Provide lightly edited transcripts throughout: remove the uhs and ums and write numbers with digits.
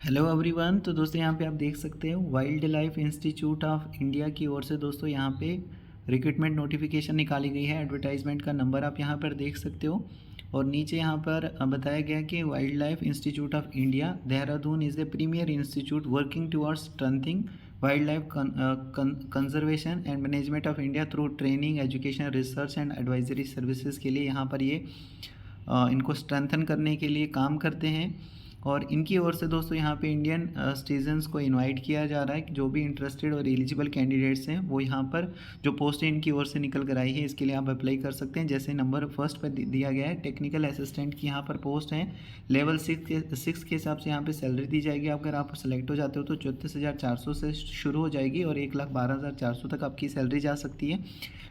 Hello everyone. तो दोस्तों यहाँ पे आप देख सकते हो wild life institute of India की ओर से दोस्तों यहाँ पे रिक्रूटमेंट नोटिफिकेशन निकाली गई है। एडवर्टाइजमेंट का नंबर आप यहाँ पर देख सकते हो और नीचे यहाँ पर बताया गया कि wild life institute of India Dehradun is the premier institute working towards strengthening wild life conservation and management of India through training education research and advisory services के लिए यहाँ पर ये इनको स्ट्रेंथन करने के लिए काम करते हैं। और इनकी ओर से दोस्तों यहाँ पे इंडियन सिटीजन्स को इनवाइट किया जा रहा है कि जो भी इंटरेस्टेड और एलिजिबल कैंडिडेट्स हैं वो यहाँ पर जो पोस्ट इनकी ओर से निकल कर आई है इसके लिए आप अप्लाई कर सकते हैं। जैसे नंबर फर्स्ट पर दिया गया है टेक्निकल असिस्टेंट की यहाँ पर पोस्ट है। लेवल 6 के हिसाब से यहाँ पे सैलरी दी जाएगी। अगर आप सेलेक्ट हो जाते हो तो 34,400 से शुरू हो जाएगी और 1,12,400 तक आपकी सैलरी जा सकती है।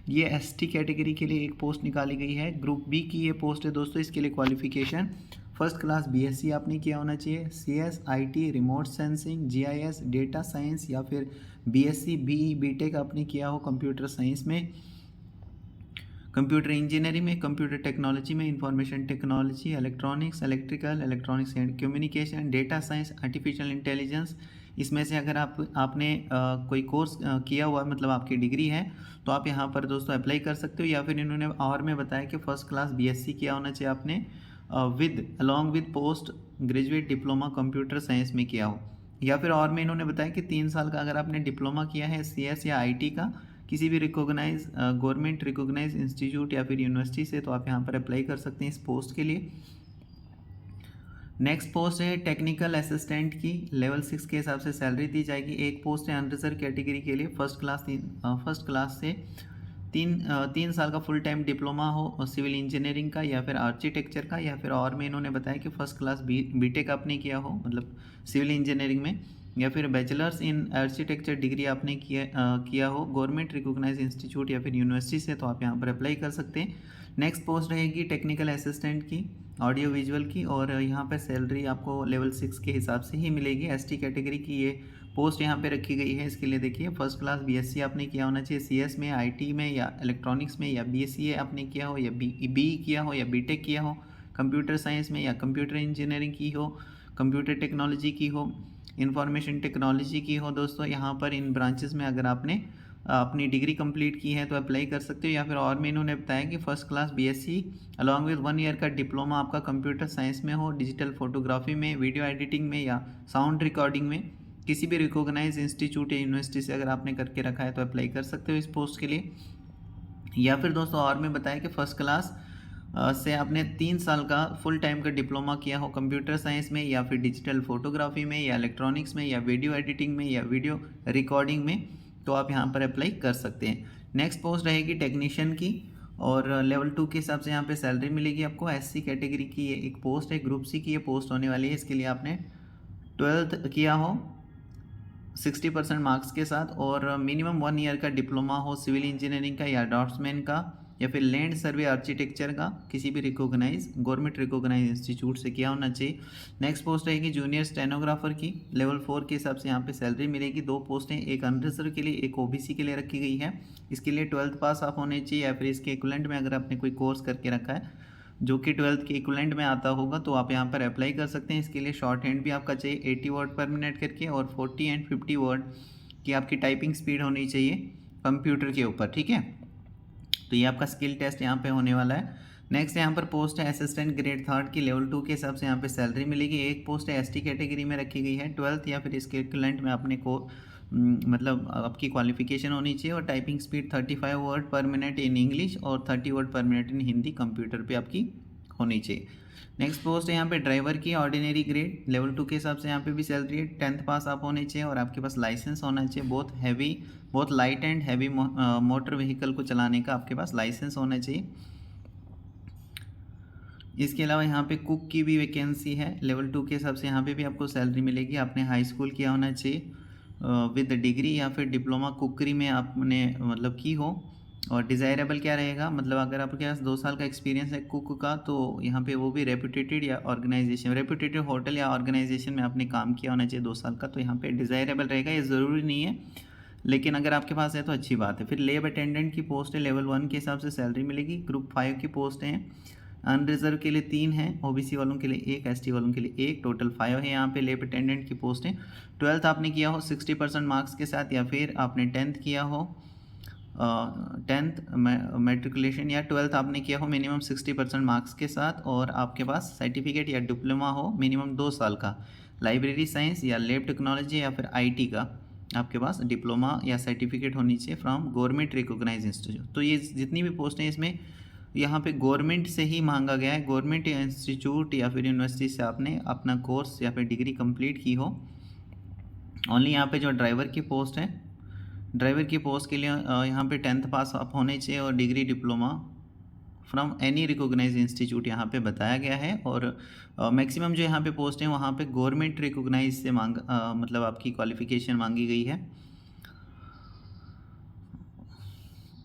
ये ST कैटेगरी के लिए एक पोस्ट निकाली गई है। ग्रुप बी की ये पोस्ट है दोस्तों। इसके लिए क्वालिफिकेशन फर्स्ट क्लास BSc आपने किया होना चाहिए। CS IT remote sensing GIS data science या फिर BSc BE BTech आपने किया हो कंप्यूटर साइंस में, कंप्यूटर इंजीनियरिंग में, कंप्यूटर टेक्नोलॉजी में, information technology, electronics electronics and communication, data science, artificial intelligence. इसमें से अगर आपने कोई कोर्स किया हुआ मतलब आपकी डिग्री है तो आप यहाँ पर दोस्तों अप्लाई कर सकते हो। या फिर इन्होंने और में बताया कि फर्स्ट क्लास BSc किया होना चाहिए आपने along with post graduate diploma computer science में किया हो। या फिर और में इन्होंने बताया कि 3 साल का अगर आपने डिप्लोमा किया है CS या IT का किसी भी रिकॉग्नाइज गवर्नमेंट रिकॉग्नाइज इंस्टीट्यूट या फिर यूनिवर्सिटी से, तो आप यहाँ पर अप्लाई कर सकते हैं इस पोस्ट के लिए। नेक्स्ट पोस्ट है टेक्निकल असिस्टेंट की। लेवल 6 के हिसाब से सैलरी दी जाएगी। एक पोस्ट है अनरिजर्व कैटेगरी के लिए फर्स्ट क्लास से तीन साल का फुल टाइम डिप्लोमा हो और सिविल इंजीनियरिंग का या फिर आर्किटेक्चर का, या फिर और में इन्होंने बताया कि फर्स्ट क्लास BTech आपने किया हो मतलब सिविल इंजीनियरिंग में, या फिर बैचलर्स इन आर्किटेक्चर डिग्री आपने किया हो गवर्नमेंट रिकॉग्नाइज इंस्टीट्यूट या फिर यूनिवर्सिटी से, तो आप यहाँ पर अप्लाई कर सकते हैं। नेक्स्ट पोस्ट रहेगी टेक्निकल असिस्टेंट की ऑडियो विजुअल की और यहाँ पर सैलरी आपको लेवल 6 के हिसाब से ही मिलेगी। ST कैटेगरी की ये पोस्ट यहाँ पे रखी गई है। इसके लिए देखिए फर्स्ट क्लास BSc आपने किया होना चाहिए CS में, IT में या इलेक्ट्रॉनिक्स में, या BCA आपने किया हो या BE किया हो या BTech किया हो, कंप्यूटर साइंस में या कंप्यूटर इंजीनियरिंग की हो, कंप्यूटर टेक्नोलॉजी की हो, इंफॉर्मेशन टेक्नोलॉजी की हो। दोस्तों यहाँ पर इन ब्रांचेस में अगर आपने अपनी डिग्री कंप्लीट की है तो अप्लाई कर सकते हो। या फिर और में इन्होंने बताया कि first class BSc along with 1 year का डिप्लोमा आपका कंप्यूटर साइंस में हो, डिजिटल फोटोग्राफी में, वीडियो एडिटिंग में या साउंड रिकॉर्डिंग में किसी भी रिकॉग्नाइज इंस्टीट्यूट या यूनिवर्सिटी से अगर आपने करके रखा है तो अप्लाई कर सकते हो इस पोस्ट के लिए। या फिर दोस्तों और में बताया कि फर्स्ट क्लास से आपने 3 साल का फुल टाइम का डिप्लोमा किया हो कंप्यूटर साइंस में या फिर डिजिटल फोटोग्राफी में या इलेक्ट्रॉनिक्स में या वीडियो एडिटिंग में या वीडियो रिकॉर्डिंग में, तो आप यहाँ पर अप्लाई कर सकते हैं। नेक्स्ट पोस्ट रहेगी टेक्नीशियन की और लेवल 2 के हिसाब से यहाँ पे सैलरी मिलेगी आपको। SC कैटेगरी की ये एक पोस्ट है। ग्रुप C की ये पोस्ट होने वाली है। इसके लिए आपने 12th किया हो 60% मार्क्स के साथ और मिनिमम 1 ईयर का डिप्लोमा हो सिविल इंजीनियरिंग का या ड्राफ्ट्समैन का या फिर लैंड सर्वे आर्किटेक्चर का किसी भी रिकॉग्नाइज गवर्नमेंट रिकॉग्नाइज इंस्टीट्यूट से किया होना चाहिए। नेक्स्ट पोस्ट रहेगी जूनियर स्टेनोग्राफर की। लेवल 4 के हिसाब से यहाँ पे सैलरी मिलेगी। 2 पोस्टें एक अनरिजर्व के लिए एक OBC के लिए रखी गई है। इसके लिए 12th पास आप होने चाहिए या फिर इसके इक्विवेलेंट में अगर आपने कोई कोर्स करके रखा है जो कि 12th के इक्विवेलेंट में आता होगा तो आप यहाँ पर अप्लाई कर सकते हैं। इसके लिए शॉर्ट हैंड भी आपका चाहिए 80 वर्ड पर मिनट करके और 40 एंड 50 वर्ड की आपकी टाइपिंग स्पीड होनी चाहिए कंप्यूटर के ऊपर, ठीक है। तो ये आपका स्किल टेस्ट यहाँ पे होने वाला है। नेक्स्ट यहाँ पर पोस्ट है असिस्टेंट ग्रेड 3 की। लेवल 2 के हिसाब से यहाँ पे सैलरी मिलेगी। एक पोस्ट है ST कैटेगरी में रखी गई है। 12th या फिर इसके इक्विवेलेंट में आपने को मतलब आपकी क्वालिफिकेशन होनी चाहिए और टाइपिंग स्पीड 35 वर्ड पर मिनट इन इंग्लिश और 30 वर्ड पर मिनट इन हिंदी कंप्यूटर पे आपकी होनी चाहिए। नेक्स्ट पोस्ट है यहाँ पे ड्राइवर की ऑर्डिनरी ग्रेड। लेवल 2 के हिसाब से यहाँ पे भी सैलरी है। 10th पास आप होने चाहिए और आपके पास लाइसेंस होना चाहिए। बहुत light and heavy motor vehicle को चलाने का आपके पास लाइसेंस होना चाहिए। इसके अलावा यहाँ पे कुक की भी वैकेंसी है। लेवल 2 के हिसाब से यहाँ पे भी आपको सैलरी मिलेगी। आपने हाई स्कूल किया होना चाहिए विद डिग्री या फिर डिप्लोमा कुकरी में आपने मतलब की हो। और डिज़ायरेबल क्या रहेगा मतलब अगर आपके पास 2 साल का एक्सपीरियंस है कुक का तो यहाँ पे वो भी रेपुटेटेड या ऑर्गेनाइजेशन रेपुटेटेड होटल या ऑर्गेनाइजेशन में आपने काम किया होना चाहिए 2 साल का, तो यहाँ पे डिज़ायरेबल रहेगा। ये ज़रूरी नहीं है लेकिन अगर आपके पास है तो अच्छी बात है। फिर लैब अटेंडेंट की पोस्ट है। लेवल 1 के हिसाब से सैलरी मिलेगी। ग्रुप 5 की पोस्ट हैं। अनरिजर्व के लिए 3 है, ओबीसी वालों के लिए 1, एसटी वालों के लिए 1, टोटल 5 है यहाँ पे लैब अटेंडेंट की पोस्ट है। 12th आपने किया हो 60% मार्क्स के साथ, या फिर आपने 10th किया हो 10th मेट्रिकुलेशन या 12th आपने किया हो मिनिमम 60% मार्क्स के साथ, और आपके पास सर्टिफिकेट या डिप्लोमा हो मिनिमम 2 साल का, लाइब्रेरी साइंस या लैब टेक्नोलॉजी या फिर आईटी का आपके पास डिप्लोमा या सर्टिफिकेट होनी चाहिए फ्रॉम गवर्नमेंट रिकॉग्नाइज इंस्टीट्यूट। तो ये जितनी भी पोस्ट हैं इसमें यहाँ पे गवर्नमेंट से ही मांगा गया है, गवर्नमेंट इंस्टीट्यूट या फिर यूनिवर्सिटी से आपने अपना कोर्स या फिर डिग्री कंप्लीट की हो। ओनली यहाँ पे जो ड्राइवर की पोस्ट है, ड्राइवर की पोस्ट के लिए यहाँ पे 10th पास आप होने चाहिए और degree diploma from any recognize institute यहाँ पे बताया गया है। और मैक्सिमम जो यहाँ पे पोस्ट है वहाँ पे गवर्नमेंट रिकॉग्नाइज से मतलब आपकी क्वालिफ़िकेशन मांगी गई है।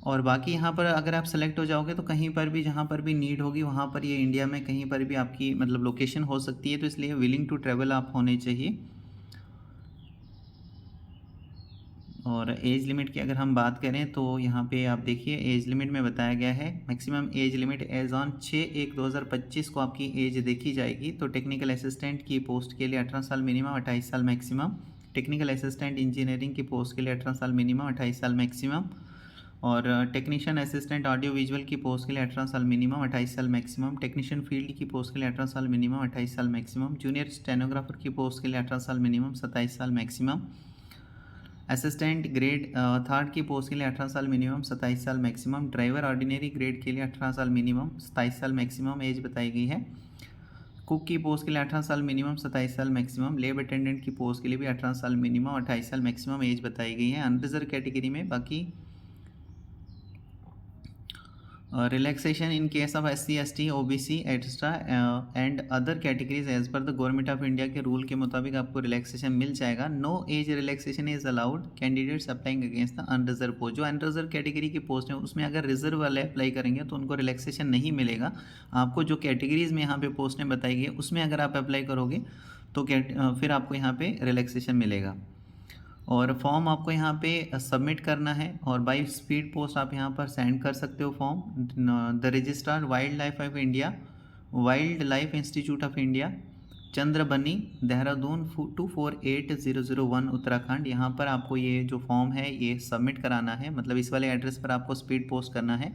और बाकी यहाँ पर अगर आप सेलेक्ट हो जाओगे तो कहीं पर भी जहाँ पर भी नीड होगी वहाँ पर ये इंडिया में कहीं पर भी आपकी मतलब लोकेशन हो सकती है, तो इसलिए विलिंग टू ट्रैवल आप होने चाहिए। और एज लिमिट की अगर हम बात करें तो यहाँ पे आप देखिए एज लिमिट में बताया गया है maximum age limit age on 6/1/2025 को आपकी एज देखी जाएगी। तो टेक्निकल असिस्टेंट की पोस्ट के लिए 18 साल मिनिमम, 28 साल मैक्सिमम। टेक्निकल असिस्टेंट इंजीनियरिंग की पोस्ट के लिए 18 साल मिनिमम, 28 साल मैक्सिमम। और टेक्नीशियन असिस्टेंट ऑडियो विजुअल की पोस्ट के लिए 18 साल मिनिमम, 28 साल मैक्सिमम। टेक्नीशियन फील्ड की पोस्ट के लिए 18 साल मिनिमम, 28 साल मैक्सिमम। जूनियर स्टेनोग्राफर की पोस्ट के लिए 18 साल मिनिमम, 27 साल मैक्सिमम। असिस्टेंट ग्रेड 3rd की पोस्ट के लिए 18 साल मिनिमम, 27 साल मैक्सिमम। ड्राइवर ऑर्डिनरी ग्रेड के लिए 18 साल मिनिमम, 27 साल मैक्सिमम एज बताई गई है। कुक की पोस्ट के लिए 18 साल मिनिमम, 27 साल मैक्सिमम। लेब अटेंडेंट की पोस्ट के लिए भी 18 साल मिनिमम, 28 साल मैक्सिमम एज बताई गई है। अनरिजर्व कैटेगरी में बाकी relaxation in case of SC ST OBC extra and other categories as per the government of India के रूल के मुताबिक आपको रिलैक्सेशन मिल जाएगा। No age relaxation is allowed candidates applying against the unreserve post. जो unreserve category की post है उसमें अगर रिजर्व वाले अप्लाई करेंगे तो उनको रिलैक्सेशन नहीं मिलेगा। आपको जो कैटेगरीज में यहाँ पे पोस्टें बताई गई उसमें अगर आप अप्लाई करोगे तो फिर आपको यहाँ पे रिलैक्सेशन मिलेगा। और फॉर्म आपको यहाँ पे सबमिट करना है और बाय स्पीड पोस्ट आप यहाँ पर सेंड कर सकते हो form. The registrar wild life of India, wild life institute of India, Chandrabani, Dehradun 248001 Uttarakhand. यहाँ पर आपको ये जो फॉर्म है ये सबमिट कराना है, मतलब इस वाले एड्रेस पर आपको स्पीड पोस्ट करना है।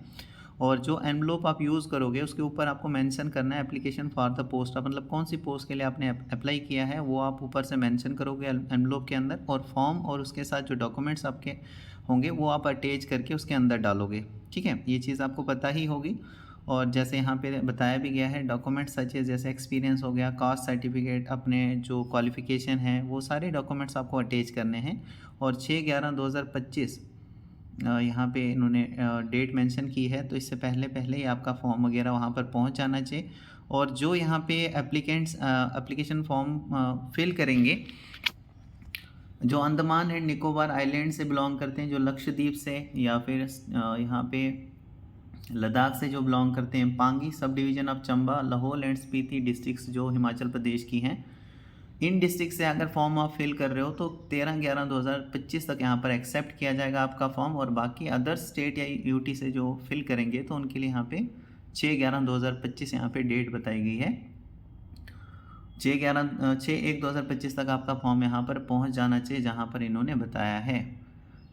और जो एनवलप आप यूज़ करोगे उसके ऊपर आपको मेंशन करना है एप्लीकेशन फॉर द पोस्ट, मतलब कौन सी पोस्ट के लिए आपने अप्लाई किया है वो आप ऊपर से मेंशन करोगे एनवलप के अंदर। और फॉर्म और उसके साथ जो डॉक्यूमेंट्स आपके होंगे वो आप अटैच करके उसके अंदर डालोगे। ठीक है, ये चीज़ आपको पता ही होगी। और जैसे यहाँ पे बताया भी गया है डॉक्यूमेंट्स सच जैसे एक्सपीरियंस हो गया, कास्ट सर्टिफिकेट, अपने जो क्वालिफ़िकेशन है वो सारे डॉक्यूमेंट्स आपको अटैच करने हैं। और 6/11/2025 यहाँ पे इन्होंने डेट मेंशन की है, तो इससे पहले पहले ही आपका फॉर्म वगैरह वहाँ पर पहुँच जाना चाहिए। और जो यहाँ पे एप्लीकेंट्स एप्लीकेशन फॉर्म फिल करेंगे जो अंडमान एंड निकोबार आइलैंड से बिलोंग करते हैं, जो लक्षद्वीप से या फिर यहाँ पे लद्दाख से जो बिलोंग करते हैं, Pangi sub division of Chamba, Lahaul and Spiti districts जो हिमाचल प्रदेश की हैं, इन डिस्ट्रिक्ट से अगर फॉर्म आप फिल कर रहे हो तो 13/11/2025 तक यहाँ पर एक्सेप्ट किया जाएगा आपका फॉर्म। और बाकी अदर स्टेट या यूटी से जो फिल करेंगे तो उनके लिए यहाँ पे 6/11/2025 यहाँ पे डेट बताई गई है। 6/1/2025 तक आपका फॉर्म यहाँ पर पहुँच जाना चाहिए जहाँ पर इन्होंने बताया है।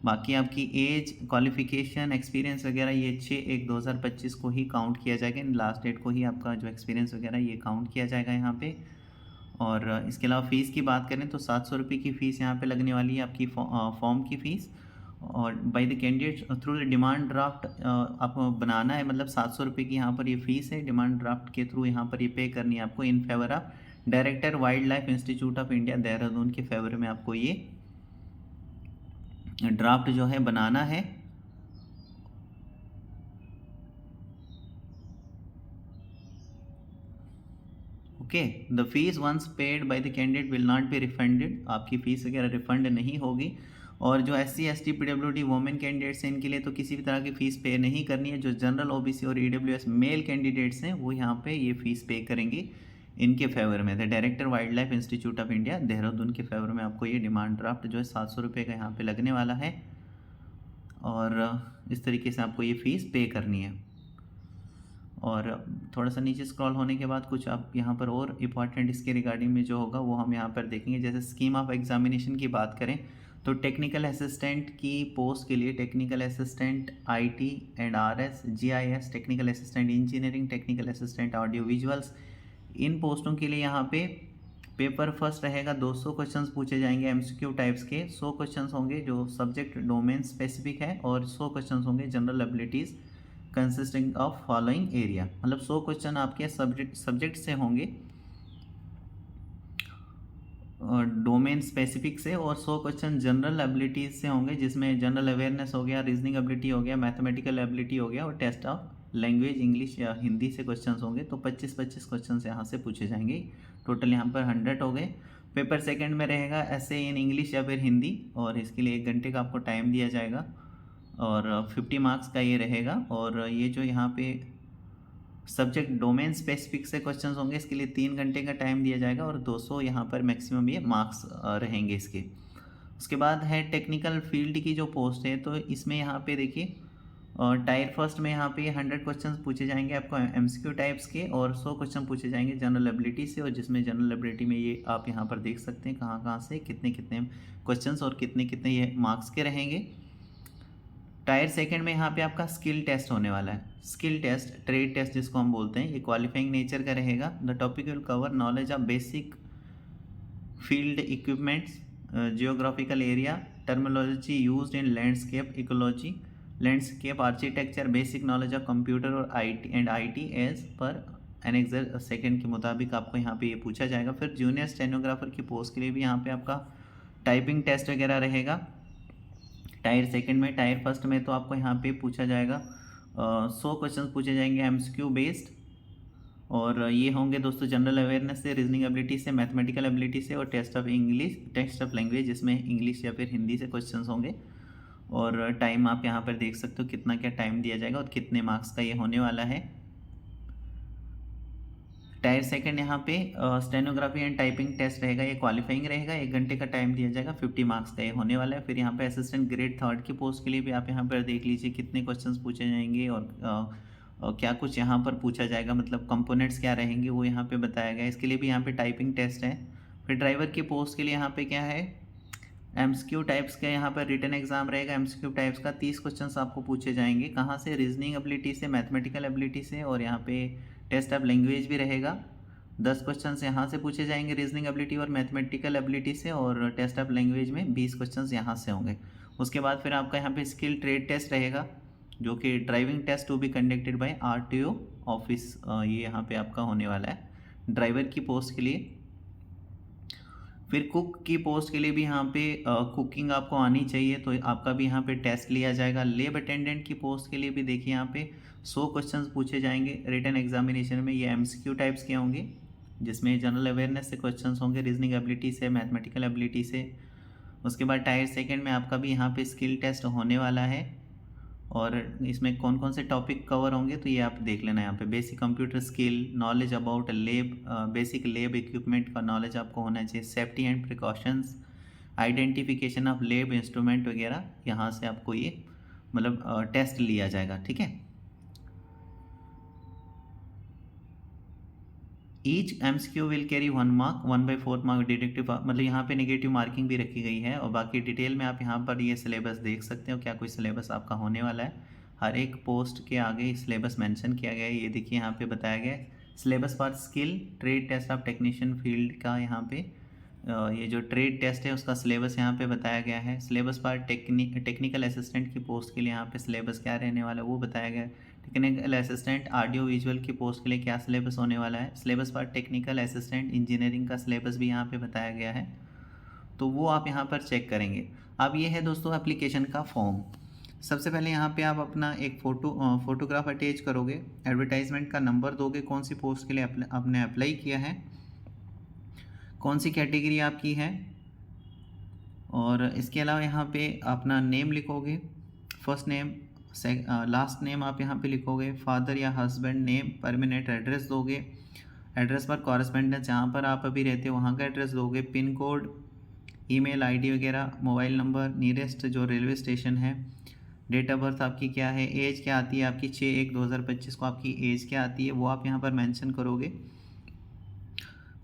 बाकी आपकी एज, क्वालिफ़िकेशन, एक्सपीरियंस वगैरह ये 6/1/2025 को ही काउंट किया जाएगा, लास्ट डेट को ही आपका जो एक्सपीरियंस वगैरह ये काउंट किया जाएगा यहाँ पे। और इसके अलावा फ़ीस की बात करें तो 700 रुपये की फ़ीस यहाँ पे लगने वाली है आपकी फॉर्म की फ़ीस। और bye the candidate through the demand draft आपको बनाना है, मतलब 700 रुपये की यहाँ पर ये फ़ीस है, डिमांड ड्राफ्ट के थ्रू यहाँ पर ये पे करनी है आपको in favour of director wild life institute of India Dehradun के फेवर में आपको ये ड्राफ्ट जो है बनाना है। Okay, the fees once paid by the candidate will not be refunded, आपकी फ़ीस वगैरह रिफंड नहीं होगी। और जो SC ST PWD women candidates हैं इनके लिए तो किसी भी तरह की फ़ीस पे नहीं करनी है। जो जनरल OBC और EWS मेल कैंडिडेट्स हैं वो यहाँ पे ये फ़ीस पे करेंगे इनके फेवर में। The director wild life institute of India Dehradun के फेवर में आपको ये डिमांड ड्राफ्ट जो है 700 रुपये का यहाँ पे लगने वाला है। और इस तरीके से आपको ये फ़ीस पे करनी है। और थोड़ा सा नीचे स्क्रॉल होने के बाद कुछ आप यहाँ पर और इम्पॉर्टेंट इसके रिगार्डिंग में जो होगा वो हम यहाँ पर देखेंगे। जैसे स्कीम ऑफ एग्जामिनेशन की बात करें तो टेक्निकल असिस्टेंट की पोस्ट के लिए technical assistant IT and RS, GIS, technical assistant engineering, technical assistant audio visuals, इन पोस्टों के लिए यहाँ पे पेपर फर्स्ट रहेगा। 200 क्वेश्चंस पूछे जाएंगे MCQ टाइप्स के। 100 क्वेश्चंस होंगे जो सब्जेक्ट डोमेन स्पेसिफिक है और 100 क्वेश्चंस होंगे general abilities consisting of following area. मतलब 100 क्वेश्चन आपके सब्जेक्ट से होंगे डोमेन स्पेसिफिक से, और 100 क्वेश्चन जनरल एबिलिटीज़ से होंगे जिसमें जनरल अवेयरनेस हो गया, रीजनिंग एबिलिटी हो गया, मैथमेटिकल एबिलिटी हो गया और टेस्ट ऑफ लैंग्वेज इंग्लिश या हिंदी से क्वेश्चंस होंगे। तो 25-25 क्वेश्चन यहाँ से पूछे जाएंगे। टोटल यहाँ पर 100 हो गए। पेपर सेकंड में रहेगा ऐसे इन इंग्लिश या फिर हिंदी, और इसके लिए 1 घंटे का आपको टाइम दिया जाएगा और 50 मार्क्स का ये रहेगा। और ये जो यहाँ पे सब्जेक्ट डोमेन स्पेसिफिक से क्वेश्चंस होंगे इसके लिए 3 घंटे का टाइम दिया जाएगा और 200 यहाँ पर मैक्सिमम ये मार्क्स रहेंगे इसके। उसके बाद है टेक्निकल फील्ड की जो पोस्ट है, तो इसमें यहाँ पे देखिए टायर फर्स्ट में यहाँ पे 100 क्वेश्चंस पूछे जाएंगे आपको MCQ टाइप्स के, और 100 क्वेश्चन पूछे जाएंगे जनरल एबिलिटी से, और जिसमें जनरल एबिलिटी में ये आप यहाँ पर देख सकते हैं कहाँ कहाँ से कितने कितने क्वेश्चंस और कितने कितने ये मार्क्स के रहेंगे। टायर सेकंड में यहाँ पे आपका स्किल टेस्ट होने वाला है। स्किल टेस्ट, ट्रेड टेस्ट जिसको हम बोलते हैं, ये क्वालिफाइंग नेचर का रहेगा। The topic will cover knowledge of basic field equipments, geographical area, terminology used in landscape ecology, landscape architecture, basic knowledge of computer और IT as per annexure second के मुताबिक आपको यहाँ पे ये पूछा जाएगा। फिर जूनियर स्टेनोग्राफर की पोस्ट के लिए भी यहाँ पे आपका टाइपिंग टेस्ट वगैरह रहेगा। टायर सेकंड में, टायर फर्स्ट में तो आपको यहाँ पे पूछा जाएगा 100 क्वेश्चन पूछे जाएंगे MCQ बेस्ड, और ये होंगे दोस्तों जनरल अवेयरनेस से, रीजनिंग एबिलिटी से, मैथमेटिकल एबिलिटी से और test of English, test of language जिसमें इंग्लिश या फिर हिंदी से क्वेश्चंस होंगे। और टाइम आप यहाँ पर देख सकते हो कितना क्या टाइम दिया जाएगा और कितने मार्क्स का ये होने वाला है। टायर सेकंड यहाँ पे स्टेनोग्राफी एंड टाइपिंग टेस्ट रहेगा, ये क्वालिफाइंग रहेगा। 1 घंटे का टाइम दिया जाएगा, 50 मार्क्स का ये होने वाला है। फिर यहाँ पे असिस्टेंट ग्रेड थर्ड की पोस्ट के लिए भी आप यहाँ पर देख लीजिए कितने क्वेश्चंस पूछे जाएंगे और क्या कुछ यहाँ पर पूछा जाएगा, मतलब कंपोनेंट्स क्या रहेंगे वो यहाँ पे बताया गया है। इसके लिए भी यहाँ पे टाइपिंग टेस्ट है। फिर ड्राइवर की पोस्ट के लिए यहाँ पे क्या है, MCQ टाइप्स का यहाँ पर रिटन एग्जाम रहेगा। MCQ टाइप्स का 30 क्वेश्चंस आपको पूछे जाएंगे। कहाँ से, रीजनिंग एबिलिटी से, मैथमेटिकल एबिलिटी से, और यहाँ पे टेस्ट ऑफ लैंग्वेज भी रहेगा। 10 क्वेश्चंस यहाँ से पूछे जाएंगे रीजनिंग एबिलिटी और मैथमेटिकल एबिलिटी से, और टेस्ट ऑफ लैंग्वेज में 20 क्वेश्चंस यहाँ से होंगे। उसके बाद फिर आपका यहाँ पे स्किल ट्रेड टेस्ट रहेगा जो कि driving test to be conducted by RTO office, ये यहाँ पे आपका होने वाला है ड्राइवर की पोस्ट के लिए। फिर कुक की पोस्ट के लिए भी यहाँ पे कुकिंग आपको आनी चाहिए, तो आपका भी यहाँ पे टेस्ट लिया जाएगा। लेब अटेंडेंट की पोस्ट के लिए भी देखिए यहाँ पे 100 क्वेश्चंस पूछे जाएंगे रिटन एग्जामिनेशन में। ये MCQ टाइप्स के होंगे जिसमें जनरल अवेयरनेस से क्वेश्चंस होंगे, रीजनिंग एबिलिटी से, मैथमेटिकल एबिलिटी से। उसके बाद टायर सेकंड में आपका भी यहाँ पे स्किल टेस्ट होने वाला है, और इसमें कौन कौन से टॉपिक कवर होंगे तो ये आप देख लेना। यहाँ पे basic computer skill, knowledge about lab, basic lab equipment का नॉलेज आपको होना चाहिए, safety and precautions, identification of lab instrument वगैरह, यहाँ से आपको ये मतलब टेस्ट लिया जाएगा। ठीक है, each MCQ will carry 1 mark, 1/4 mark deductive, मतलब यहाँ पे नेगेटिव मार्किंग भी रखी गई है। और बाकी डिटेल में आप यहाँ पर ये सिलेबस देख सकते हो, क्या कोई सिलेबस आपका होने वाला है। हर एक पोस्ट के आगे सिलेबस मेंशन किया गया है, ये देखिए यहाँ पे बताया गया है। Syllabus for skill trade test of technician field का यहाँ पे ये जो ट्रेड टेस्ट है उसका सिलेबस यहाँ पे बताया गया है। सिलेबस फॉर टेक्निकल असिस्टेंट की पोस्ट के लिए यहाँ पे सिलेबस क्या रहने वाला है वो बताया गया है। टेक्निकल असिस्टेंट ऑडियो विजुअल की पोस्ट के लिए क्या सिलेबस होने वाला है। Syllabus for technical assistant engineering का सिलेबस भी यहाँ पे बताया गया है, तो वो आप यहाँ पर चेक करेंगे। अब ये है दोस्तों एप्लीकेशन का फॉर्म। सबसे पहले यहाँ पे आप अपना एक फोटोग्राफ अटैच करोगे, एडवर्टाइजमेंट का नंबर दोगे, कौन सी पोस्ट के लिए आपने अप्लाई किया है, कौन सी कैटेगरी आपकी है, और इसके अलावा यहाँ पे अपना नेम लिखोगे, फर्स्ट नेम, लास्ट नेम आप यहाँ पे लिखोगे, फादर या हस्बैंड नेम, परमानेंट एड्रेस दोगे, एड्रेस पर कॉरेस्पेंडेंस जहाँ पर आप अभी रहते हो वहाँ का एड्रेस दोगे, पिन कोड, ईमेल ID वगैरह, मोबाइल नंबर, नियरेस्ट जो रेलवे स्टेशन है, डेट ऑफ बर्थ आपकी क्या है, एज क्या आती है आपकी, 6/1/2025 को आपकी एज क्या आती है वो आप यहाँ पर मेंशन करोगे।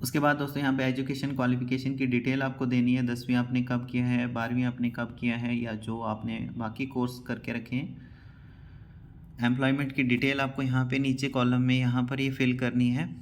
उसके बाद दोस्तों यहाँ पे एजुकेशन क्वालिफिकेशन की डिटेल आपको देनी है, 10वीं आपने कब किया है, 12वीं आपने कब किया है, या जो आपने बाकी कोर्स करके रखे हैं। एम्प्लॉयमेंट की डिटेल आपको यहाँ पे नीचे कॉलम में यहाँ पर ये फिल करनी है।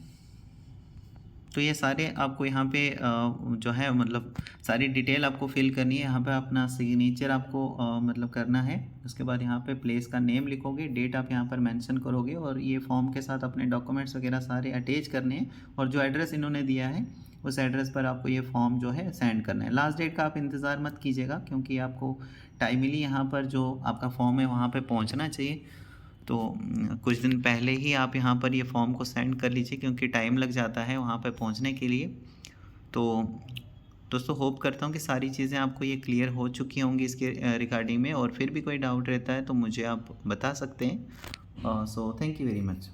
तो ये सारे आपको यहाँ पे जो है मतलब सारी डिटेल आपको फिल करनी है। यहाँ पे अपना सिग्नेचर आपको मतलब करना है। उसके बाद यहाँ पे प्लेस का नेम लिखोगे, डेट आप यहाँ पर मेंशन करोगे, और ये फॉर्म के साथ अपने डॉक्यूमेंट्स वगैरह सारे अटैच करने हैं, और जो एड्रेस इन्होंने दिया है उस एड्रेस पर आपको ये फॉर्म जो है सेंड करना है। लास्ट डेट का आप इंतज़ार मत कीजिएगा, क्योंकि आपको टाइमली यहाँ पर जो आपका फॉर्म है वहाँ पर पहुँचना चाहिए। तो कुछ दिन पहले ही आप यहाँ पर ये फॉर्म को सेंड कर लीजिए, क्योंकि टाइम लग जाता है वहाँ पर पहुँचने के लिए। तो दोस्तों होप करता हूँ कि सारी चीज़ें आपको ये क्लियर हो चुकी होंगी इसके रिगार्डिंग में, और फिर भी कोई डाउट रहता है तो मुझे आप बता सकते हैं। So thank you very much.